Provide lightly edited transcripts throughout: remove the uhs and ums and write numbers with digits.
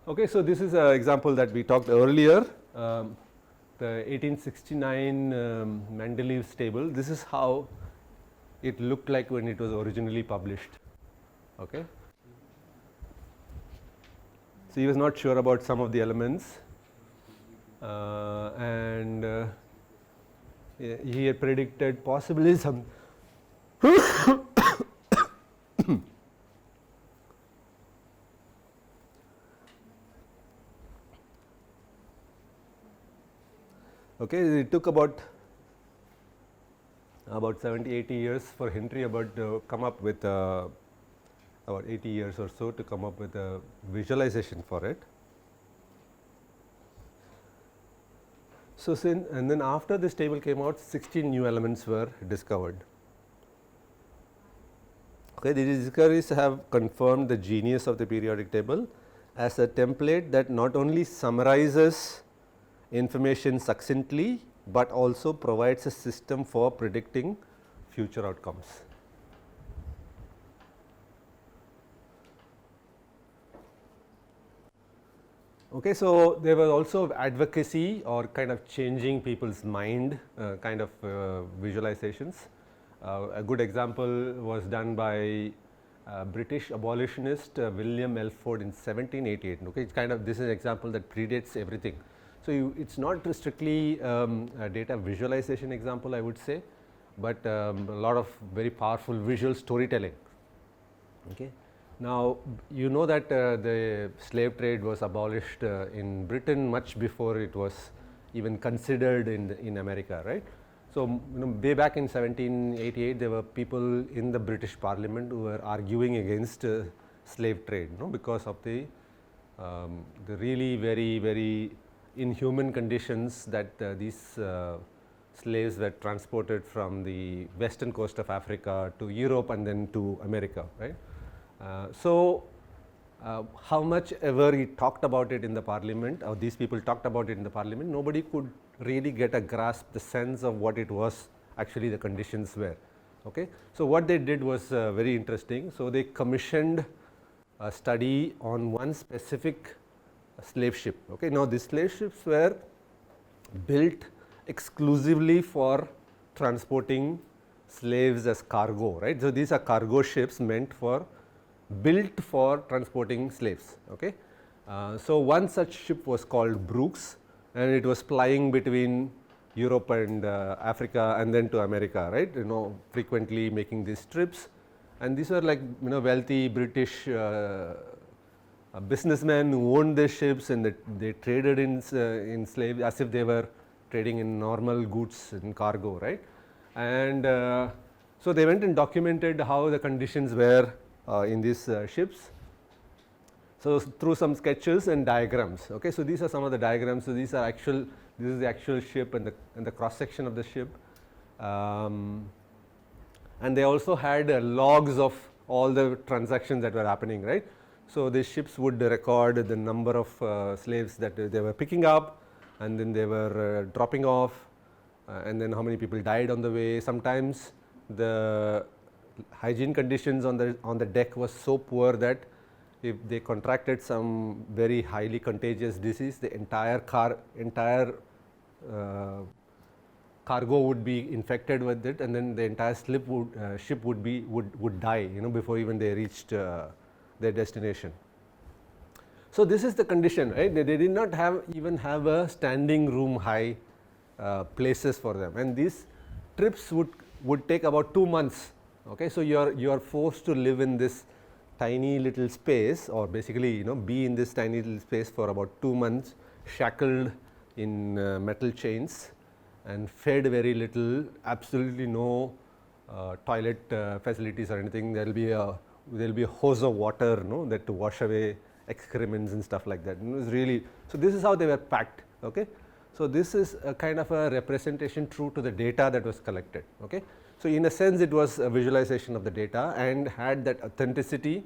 Okay, so this is an example that we talked earlier, the 1869 Mendeleev's table. This is how it looked like when it was originally published. Okay. So he was not sure about some of the elements, and he had predicted possibly some okay, it took about 70-80 years for Henry come up with about 80 years or so to come up with a visualization for it. So, and then after this table came out, 16 new elements were discovered. Okay, these discoveries have confirmed the genius of the periodic table as a template that not only summarizes information succinctly, but also provides a system for predicting future outcomes. Okay, so there was also advocacy or kind of changing people's mind kind of visualizations. A good example was done by British abolitionist William Elford in 1788. Okay, it's kind of, this is an example that predates everything. So, it's not strictly a data visualization example, I would say, but a lot of very powerful visual storytelling. Okay. Now, you know that the slave trade was abolished in Britain much before it was even considered in America, right. So, way back in 1788, there were people in the British Parliament who were arguing against slave trade, because of the really very inhuman conditions that these slaves were transported from the western coast of Africa to Europe and then to America, right. How much ever he talked about it in the parliament, or these people talked about it in the parliament, nobody could really get a grasp, the sense of what it was actually the conditions were. Okay. So, what they did was very interesting. So, they commissioned a study on one specific slave ship. Okay. Now, these slave ships were built exclusively for transporting slaves as cargo, right. So, these are cargo ships built for transporting slaves. Okay. So, one such ship was called Brooks, and it was plying between Europe and Africa and then to America, right, frequently making these trips, and these were like wealthy British businessmen who owned their ships, and they traded in slaves as if they were trading in normal goods and cargo, right. And so, they went and documented how the conditions were in these ships. So, through some sketches and diagrams. Okay. So, these are some of the diagrams. So, this is the actual ship and the cross section of the ship, and they also had logs of all the transactions that were happening, right. So, the ships would record the number of slaves that they were picking up, and then they were dropping off, and then how many people died on the way. Sometimes the hygiene conditions on the deck was so poor that if they contracted some very highly contagious disease, the entire cargo would be infected with it, and then the entire ship would die, before even they reached their destination. So, this is the condition, right. They did not even have a standing room high places for them, and these trips would take about 2 months. Okay. So, you are forced to live in this tiny little space, or basically be in this tiny little space for about 2 months, shackled in metal chains and fed very little, absolutely no toilet facilities or anything. There will be a hose of water that to wash away excrements and stuff like that. It was really, so this is how they were packed. Okay. So, this is a kind of a representation true to the data that was collected. Okay. So, in a sense it was a visualization of the data and had that authenticity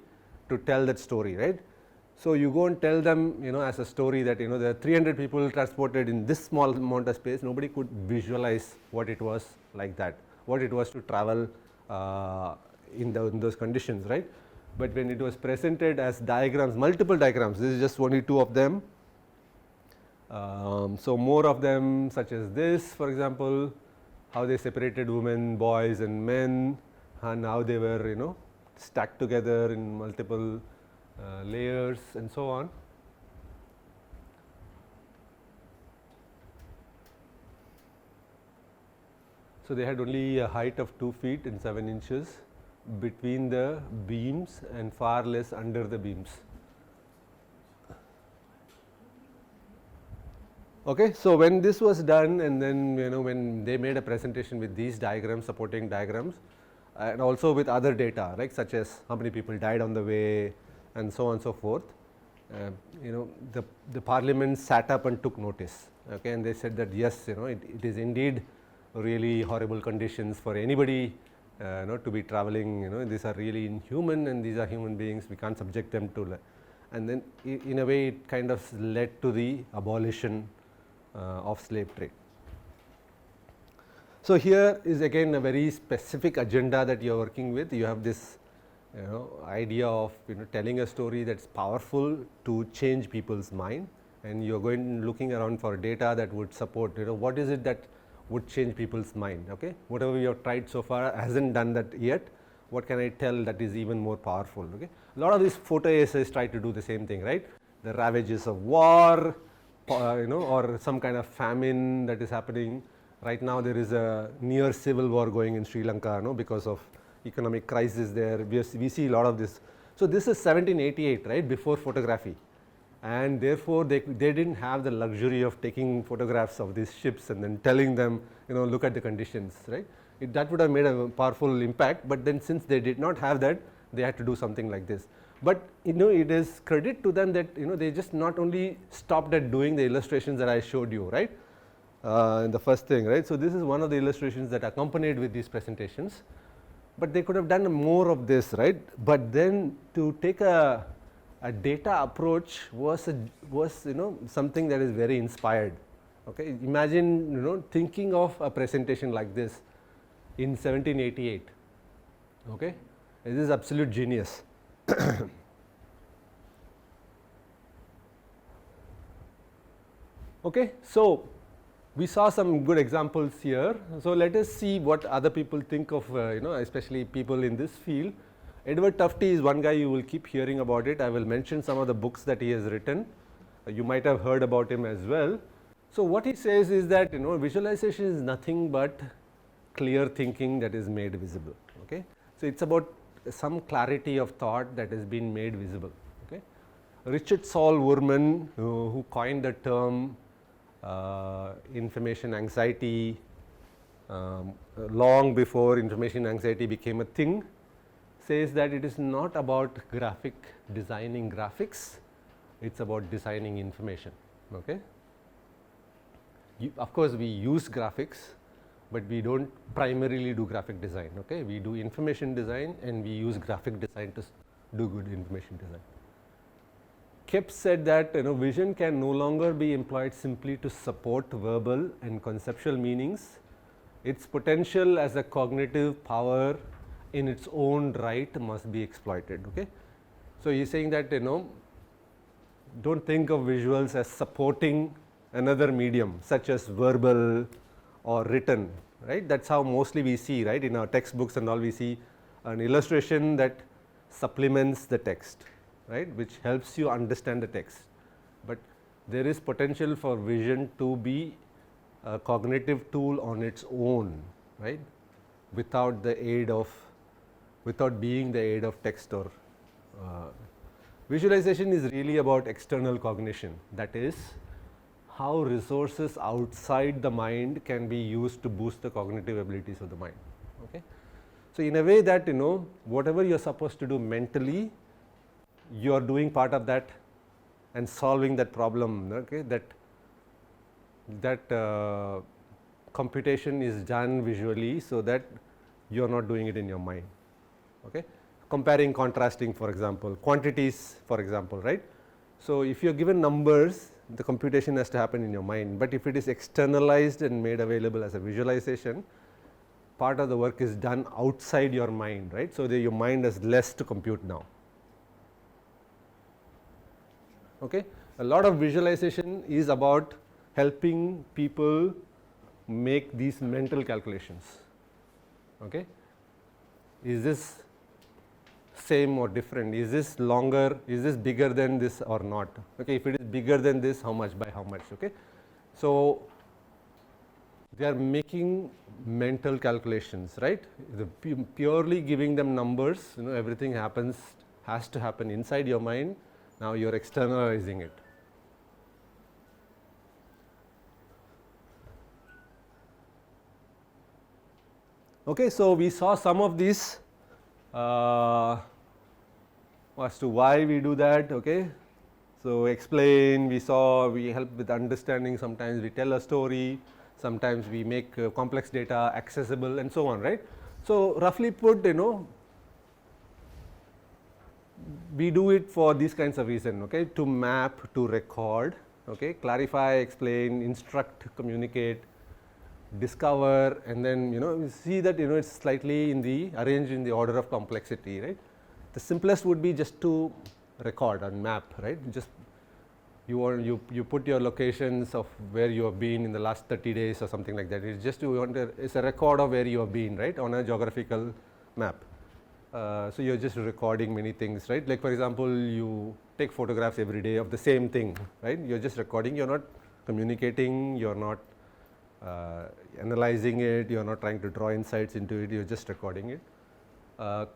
to tell that story, right. So, you go and tell them as a story that there are 300 people transported in this small amount of space. Nobody could visualize what it was like that, what it was to travel in those conditions, right. but when it was presented as diagrams, multiple diagrams, this is just only 2 of them. So more of them, such as this, for example, how they separated women, boys and men, and how they were, stacked together in multiple layers and so on. So they had only a height of 2 feet and 7 inches between the beams and far less under the beams. Okay, so when this was done, and then when they made a presentation with these diagrams, supporting diagrams, and also with other data, like such as how many people died on the way and so on and so forth, the parliament sat up and took notice. Okay, and they said that yes, it is indeed really horrible conditions for anybody to be traveling. These are really inhuman, and these are human beings, we can't subject them to. And then in a way it kind of led to the abolition of slave trade. So here is again a very specific agenda that you are working with. You have this idea of telling a story that's powerful to change people's mind, and you are going looking around for data that would support what is it that would change people's mind. Okay, whatever you have tried so far hasn't done that yet. What can I tell that is even more powerful? Okay, a lot of these photo essays try to do the same thing, right? The ravages of war, or some kind of famine that is happening. Right now there is a near civil war going in Sri Lanka, because of economic crisis there. We see a lot of this. So this is 1788, right, before photography, and therefore they didn't have the luxury of taking photographs of these ships and then telling them, look at the conditions, right? That would have made a powerful impact, but then since they did not have that, they had to do something like this. But it is credit to them that they just not only stopped at doing the illustrations that I showed you, right, in the first thing, right. So this is one of the illustrations that accompanied with these presentations, but they could have done more of this, right. But then to take a data approach was something that is very inspired. Okay, imagine thinking of a presentation like this in 1788. Okay, this is absolute genius. Okay, so we saw some good examples here. So let us see what other people think of, especially people in this field. Edward Tufte is one guy you will keep hearing about it. I will mention some of the books that he has written. You might have heard about him as well. So what he says is that visualization is nothing but clear thinking that is made visible. Okay, so it's about some clarity of thought that has been made visible. Okay, Richard Saul Wurman, who coined the term information anxiety long before information anxiety became a thing, says that it is not about designing graphics, it's about designing information. Okay, of course we use graphics, but we don't primarily do graphic design. Okay, we do information design and we use graphic design to do good information design. Kep said that vision can no longer be employed simply to support verbal and conceptual meanings. Its potential as a cognitive power in its own right must be exploited. Okay, so he is saying that don't think of visuals as supporting another medium such as verbal or written, right. That's how mostly we see, right, in our textbooks and all, we see an illustration that supplements the text, right, which helps you understand the text. But there is potential for vision to be a cognitive tool on its own, right, without being the aid of text or visualization is really about external cognition, that is how resources outside the mind can be used to boost the cognitive abilities of the mind. Okay, so in a way that whatever you are supposed to do mentally, you are doing part of that and solving that problem. Okay, that computation is done visually, so that you are not doing it in your mind. Okay, comparing, contrasting, for example, quantities, for example, right. So if you are given numbers, the computation has to happen in your mind, but if it is externalized and made available as a visualization, part of the work is done outside your mind, right. So your mind has less to compute now. Okay. A lot of visualization is about helping people make these mental calculations. Okay. Is this same or different? Is this longer? Is this bigger than this or not? Okay. If it is bigger than this, how much by how much? Okay. So, they are making mental calculations, right? Purely giving them numbers, everything has to happen inside your mind. Now you are externalizing it. Okay, so we saw some of these as to why we do that. Okay, so explain. We help with understanding. Sometimes we tell a story. Sometimes we make complex data accessible and so on, right? So roughly put, we do it for these kinds of reasons, okay? To map, to record, okay? Clarify, explain, instruct, communicate, discover, and then you see that it's slightly arranged in the order of complexity, right? The simplest would be just to record and map, right? Just you put your locations of where you have been in the last 30 days or something like that. It's just it's a record of where you have been, right, on a geographical map. So you're just recording many things, right? Like for example, you take photographs every day of the same thing, right? You're just recording. You're not communicating. You're not analyzing it. You're not trying to draw insights into it. You're just recording it.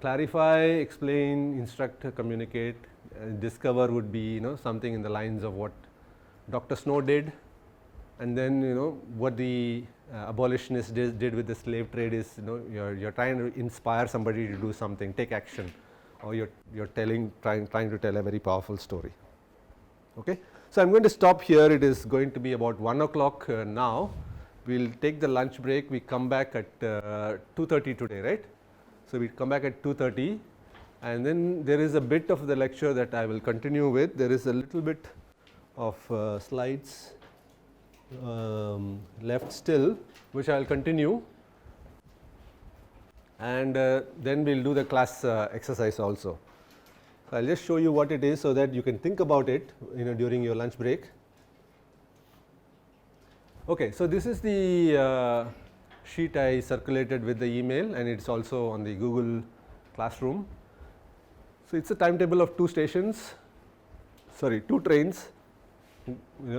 Clarify, explain, instruct, communicate. Discover would be something in the lines of what Dr. Snow did, and then what the abolitionists did with the slave trade is you're trying to inspire somebody to do something, take action, or you're trying to tell a very powerful story. Okay, so I'm going to stop here. It is going to be about 1 o'clock now. We'll take the lunch break. We come back at 2:30 today, right? So we come back at 2:30. And then there is a bit of the lecture that I will continue with. There is a little bit of slides left still, which I will continue, and then we will do the class exercise also. So I will just show you what it is so that you can think about it during your lunch break. Okay, so this is the sheet I circulated with the email, and it's also on the Google Classroom. So it's a timetable of 2 trains,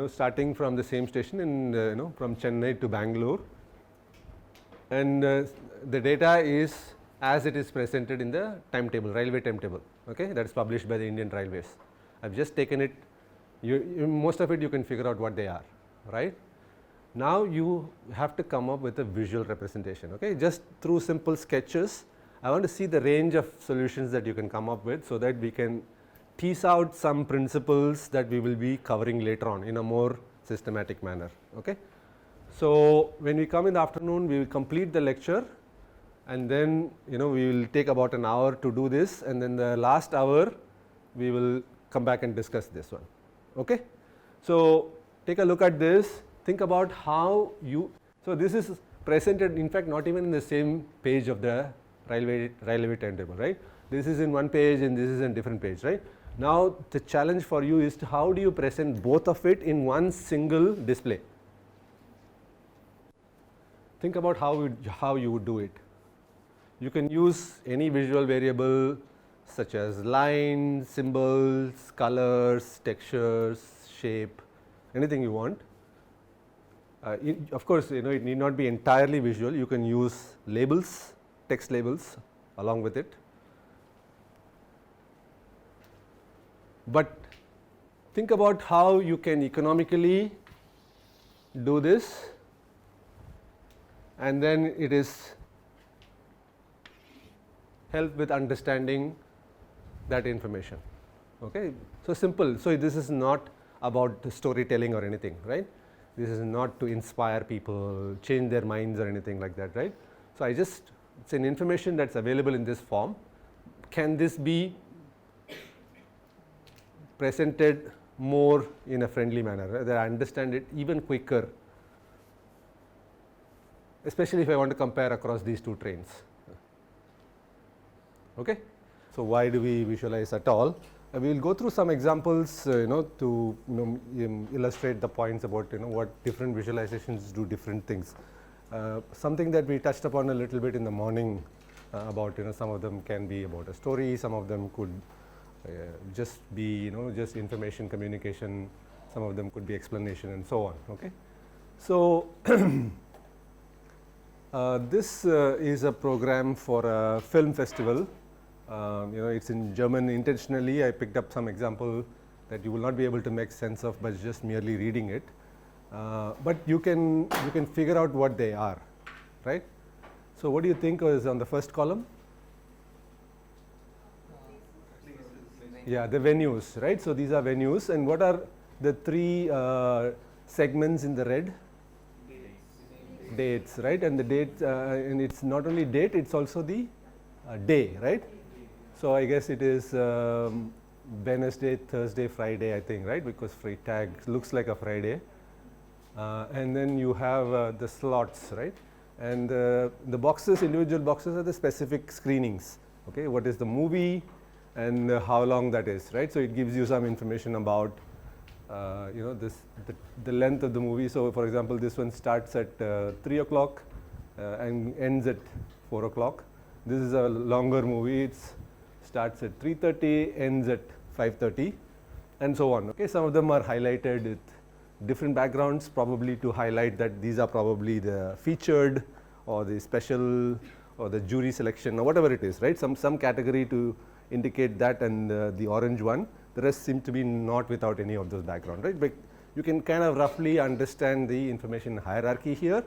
starting from the same station in from Chennai to Bangalore, and the data is as it is presented in the timetable, railway timetable. Okay, that is published by the Indian Railways. I've just taken it. Most of it you can figure out what they are, right? Now you have to come up with a visual representation. Okay, just through simple sketches. I want to see the range of solutions that you can come up with so that we can tease out some principles that we will be covering later on in a more systematic manner. Okay. So when we come in the afternoon, we will complete the lecture, and then we will take about an hour to do this, and then the last hour we will come back and discuss this one. Okay. So take a look at this. Think about how so this is presented, in fact not even in the same page of the railway timetable, right? This is in one page and this is in different page, right? Now the challenge for you is how do you present both of it in one single display? Think about how you would do it. You can use any visual variable such as lines, symbols, colors, textures, shape, anything you want. Of course, it need not be entirely visual. You can use labels, text labels along with it. But think about how you can economically do this, and then it is help with understanding that information. Okay, so simple. So this is not about storytelling or anything, right? This is not to inspire people, change their minds or anything like that, right? So it's an information that's available in this form. Can this be presented more in a friendly manner, right? That I understand it even quicker, especially if I want to compare across these 2 trains. Okay, so why do we visualize at all? We will go through some examples, to illustrate the points about what different visualizations do different things. Something that we touched upon a little bit in the morning about some of them can be about a story, some of them could just be just information communication, some of them could be explanation and so on. Okay, so this is a program for a film festival. It's in German. Intentionally I picked up some example that you will not be able to make sense of by just merely reading it, but you can figure out what they are, right? So what do you think is on the first column? Yeah, the venues, right? So these are venues, and what are the three segments in the red? Dates, right? And the date, and it's not only date, it's also the day, right? So I guess it is Wednesday, Thursday, Friday, I think, right? Because free tag looks like a Friday. And then you have the slots, right? And the boxes, individual boxes are the specific screenings. Okay, what is the movie and how long that is, right? So it gives you some information about the length of the movie. So for example, this one starts at 3 o'clock and ends at 4 o'clock. This is a longer movie. It starts at 3:30, ends at 5:30, and so on. Okay, some of them are highlighted with different backgrounds, probably to highlight that these are probably the featured or the special or the jury selection or whatever it is, right? Some category to indicate that, and the orange one. The rest seem to be not without any of those background, right? But you can kind of roughly understand the information hierarchy here.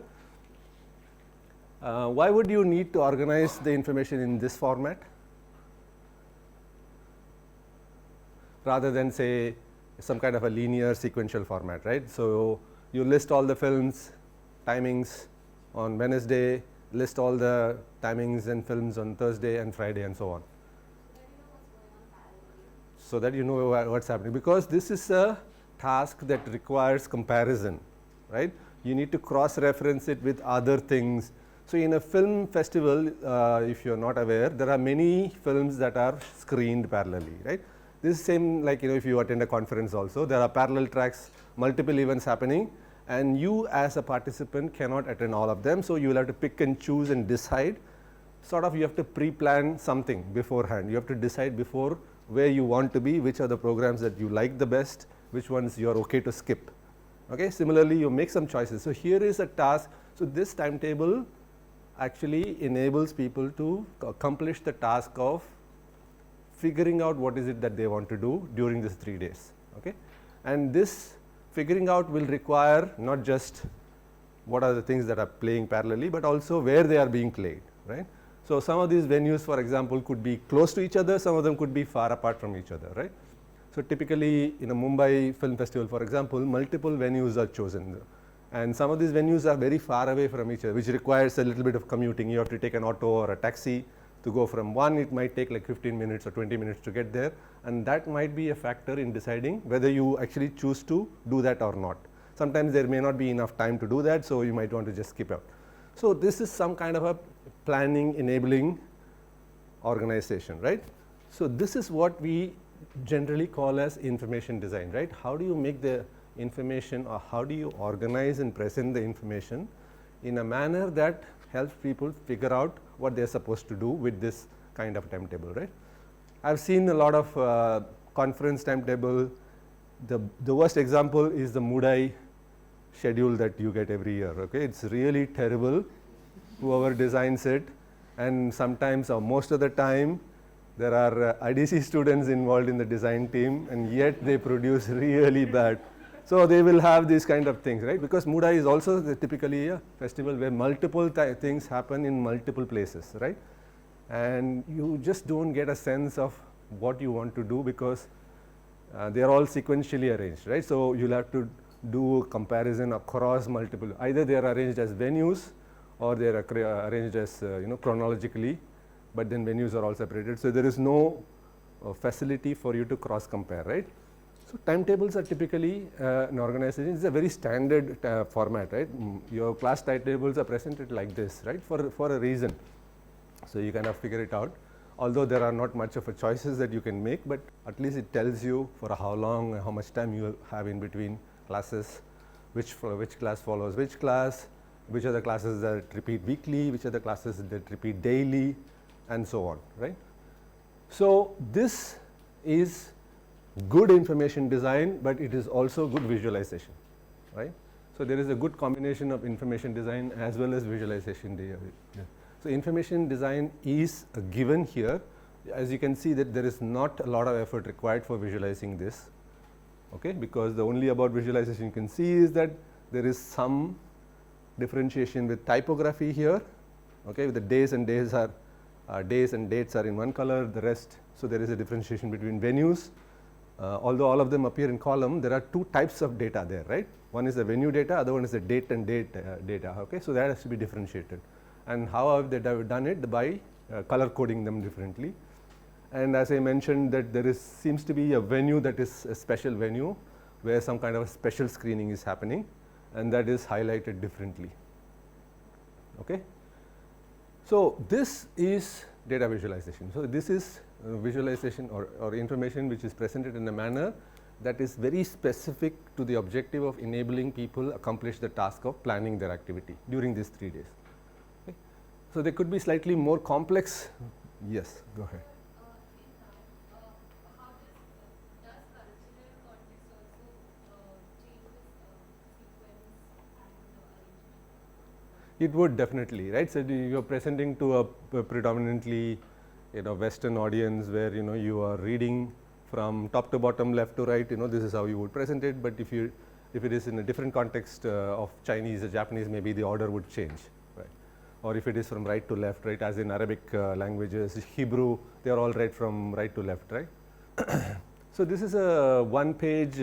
Why would you need to organize the information in this format rather than say some kind of a linear sequential format, right? So you list all the films timings on Wednesday, list all the timings and films on Thursday and Friday and so on. So that you know what's happening, because this is a task that requires comparison, right? You need to cross-reference it with other things. So in a film festival, if you're not aware, there are many films that are screened parallelly, right? This is same like if you attend a conference also, there are parallel tracks, multiple events happening, and you as a participant cannot attend all of them. So you will have to pick and choose and decide. Sort of you have to pre-plan something beforehand. You have to decide before where you want to be, which are the programs that you like the best, which ones you are okay to skip. Okay, similarly you make some choices. So here is a task. So this timetable actually enables people to accomplish the task of figuring out what is it that they want to do during these 3 days. Okay, and this figuring out will require not just what are the things that are playing parallelly, but also where they are being played, right? So some of these venues, for example, could be close to each other, some of them could be far apart from each other, right? So typically in a Mumbai Film Festival, for example, multiple venues are chosen, and some of these venues are very far away from each other, which requires a little bit of commuting. You have to take an auto or a taxi to go from one. It might take like 15 minutes or 20 minutes to get there, and that might be a factor in deciding whether you actually choose to do that or not. Sometimes there may not be enough time to do that, so you might want to just skip out. So this is some kind of a planning enabling organization, right? So this is what we generally call as information design, right? How do you make the information, or how do you organize and present the information in a manner that helps people figure out what they're supposed to do with this kind of timetable, right? I've seen a lot of conference timetable. The worst example is the Moodai schedule that you get every year. Okay, it's really terrible, whoever designs it, and sometimes or most of the time there are IDC students involved in the design team, and yet they produce really bad. So they will have these kind of things, right? Because Moodai is also typically a festival where multiple things happen in multiple places, right? And you just don't get a sense of what you want to do because they are all sequentially arranged, right? So you'll have to do a comparison across multiple. Either they are arranged as venues, or they are arranged as chronologically, but then venues are all separated. So there is no facility for you to cross compare, right? So timetables are typically an organization. It's a very standard format, right? Your class timetables are presented like this, right? For a reason. So you kind of figure it out. although there are not much of a choices that you can make, but at least it tells you for how long, how much time you have in between classes, which class follows which class, which are the classes that repeat weekly, which are the classes that repeat daily, and so on, right? So this is good information design, but it is also good visualization, right? So there is a good combination of information design as well as visualization. So information design is a given here. As you can see that there is not a lot of effort required for visualizing this, okay, because the only about visualization you can see is that there is some differentiation with typography here, okay, with the days and days are days and dates are in one color, the rest, so there is a differentiation between venues. Although all of them appear in column, there are two types of data there, right? One is the venue data, other one is the date and date data, okay, so that has to be differentiated. And how have they done it? By color coding them differently. And as I mentioned, that there seems to be a venue that is a special venue where some kind of a special screening is happening, and that is highlighted differently, okay. So this is data visualization. So this is visualization or information which is presented in a manner that is very specific to the objective of enabling people accomplish the task of planning their activity during these 3 days. Okay. So they could be slightly more complex. Yes, go ahead. It would definitely, right? So you are presenting to a predominantly, Western audience where you are reading from top to bottom, left to right. This is how you would present it. But if it is in a different context of Chinese or Japanese, maybe the order would change, right? Or if it is from right to left, right? As in Arabic languages, Hebrew, they are all read from right to left, right? So this is a one-page,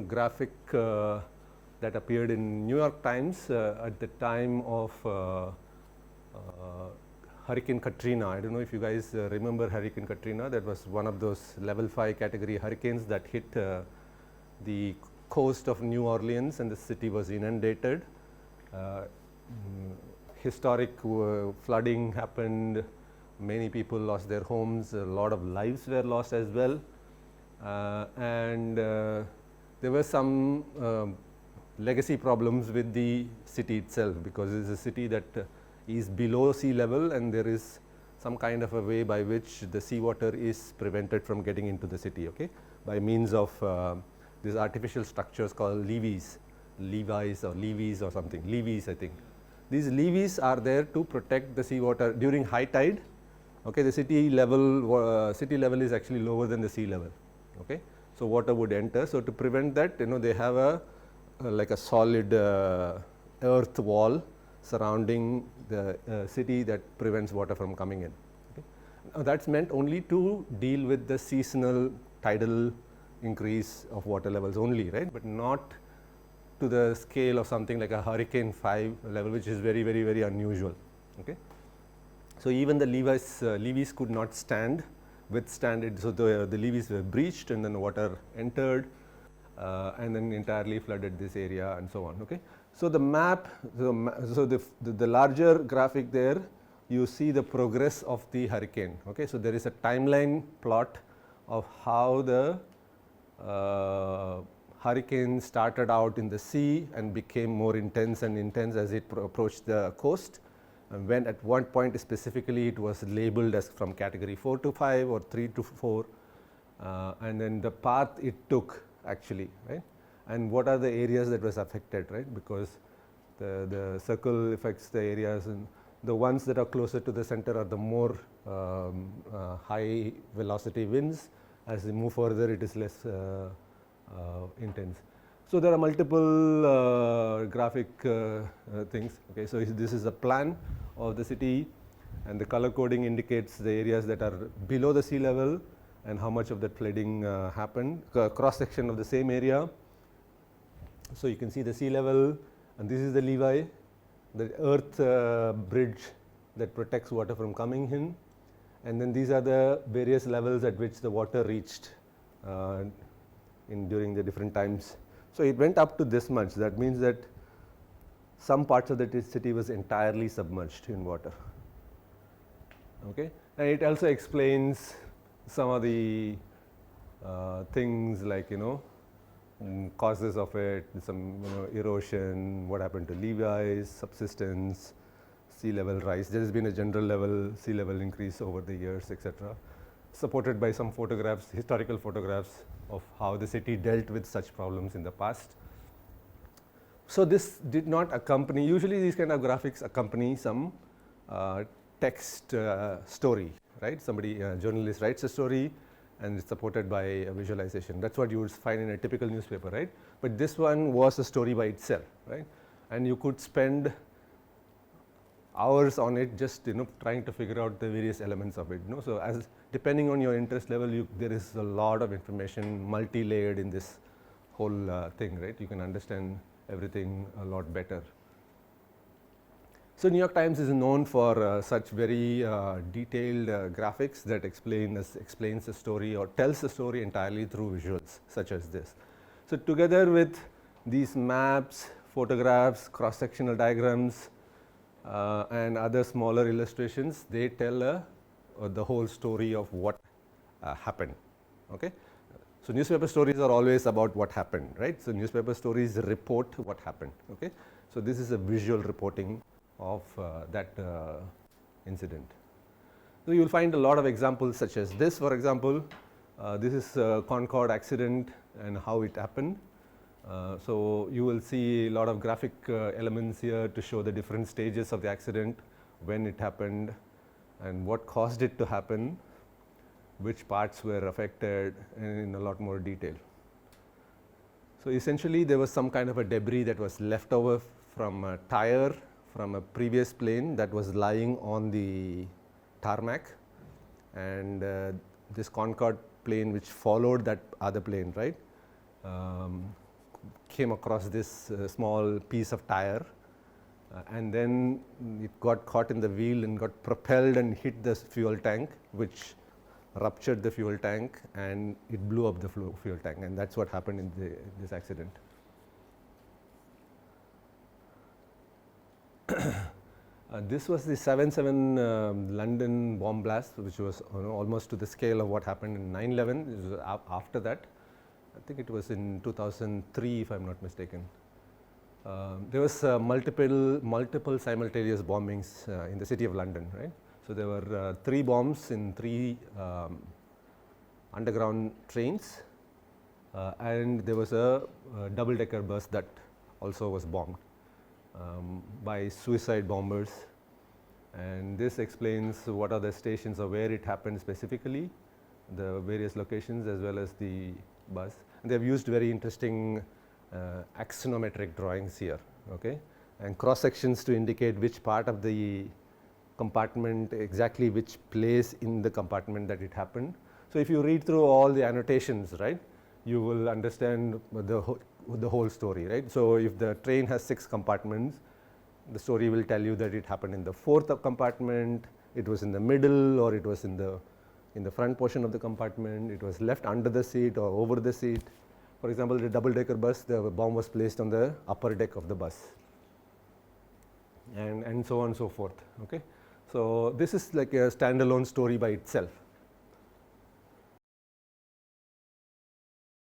graphic. That appeared in New York Times at the time of Hurricane Katrina. I don't know if you guys remember Hurricane Katrina. That was one of those level 5 category hurricanes that hit the coast of New Orleans, and the city was inundated. Historic flooding happened. Many people lost their homes. A lot of lives were lost as well. And there were some legacy problems with the city itself, because it is a city that is below sea level, and there is some kind of a way by which the seawater is prevented from getting into the city, okay, by means of these artificial structures called levees or something, levees I think. These levees are there to protect the seawater during high tide, okay. The city level is actually lower than the sea level, okay. So water would enter, so to prevent that, they have like a solid earth wall surrounding the city that prevents water from coming in. Okay. Now that's meant only to deal with the seasonal tidal increase of water levels only, right? But not to the scale of something like a Hurricane 5 level, which is very, very, very unusual. Okay. So even the levees could not withstand it. So the levees were breached, and then water entered. And then entirely flooded this area and so on, okay. So the map, so the larger graphic there, you see the progress of the hurricane, okay. So there is a timeline plot of how the hurricane started out in the sea and became more intense and intense as it approached the coast. And when at one point specifically it was labeled as from category 4 to 5 or 3 to 4, and then the path it took actually, right, and what are the areas that was affected, right, because the circle affects the areas, and the ones that are closer to the center are the more high velocity winds. As they move further, it is less intense. So there are multiple graphic things, okay. So this is a plan of the city, and the color coding indicates the areas that are below the sea level and how much of that flooding happened, cross section of the same area. So you can see the sea level, and this is the levee, the earth bridge that protects water from coming in, and then these are the various levels at which the water reached during the different times. So it went up to this much. That means that some parts of the city was entirely submerged in water, okay. And it also explains some of the things like, causes of it, some erosion, what happened to levees, subsidence, sea level rise. There has been a general level sea level increase over the years, etc., supported by some photographs, historical photographs of how the city dealt with such problems in the past. So this did not accompany, usually these kind of graphics accompany some text story, right? Somebody, a journalist writes a story and it's supported by a visualization. That's what you would find in a typical newspaper, right? But this one was a story by itself, right? And you could spend hours on it, just trying to figure out the various elements of it. So as depending on your interest level, there is a lot of information, multi-layered in this whole thing, right? You can understand everything a lot better. So New York Times is known for such very detailed graphics that explains a story or tells a story entirely through visuals such as this. So together with these maps, photographs, cross-sectional diagrams, and other smaller illustrations, they tell the whole story of what happened. Okay? So newspaper stories are always about what happened, right? So newspaper stories report what happened. Okay? So this is a visual reporting of that incident. So you will find a lot of examples such as this. For example, this is a Concorde accident and how it happened. So you will see a lot of graphic elements here to show the different stages of the accident, when it happened, and what caused it to happen, which parts were affected, and in a lot more detail. So essentially, there was some kind of a debris that was left over from a tire from a previous plane that was lying on the tarmac, and this Concorde plane, which followed that other plane, right, came across this small piece of tire, and then it got caught in the wheel and got propelled and hit the fuel tank, which ruptured the fuel tank and it blew up the fuel tank, and that's what happened in this accident. This was the 7/7 London bomb blast, which was almost to the scale of what happened in 9/11. After that, I think it was in 2003, if I'm not mistaken. There was multiple simultaneous bombings in the city of London, right? So there were 3 bombs in 3 underground trains, and there was a double-decker bus that also was bombed by suicide bombers. And this explains what are the stations or where it happened specifically, the various locations, as well as the bus. And they have used very interesting axonometric drawings here, okay, and cross sections to indicate which part of the compartment, exactly which place in the compartment that it happened. So if you read through all the annotations, right, you will understand the whole story, right? So if the train has 6 compartments, the story will tell you that it happened in the 4th compartment, it was in the middle, or it was in the front portion of the compartment, it was left under the seat or over the seat. For example, the double-decker bus, the bomb was placed on the upper deck of the bus, and so on and so forth. Okay, so this is like a standalone story by itself.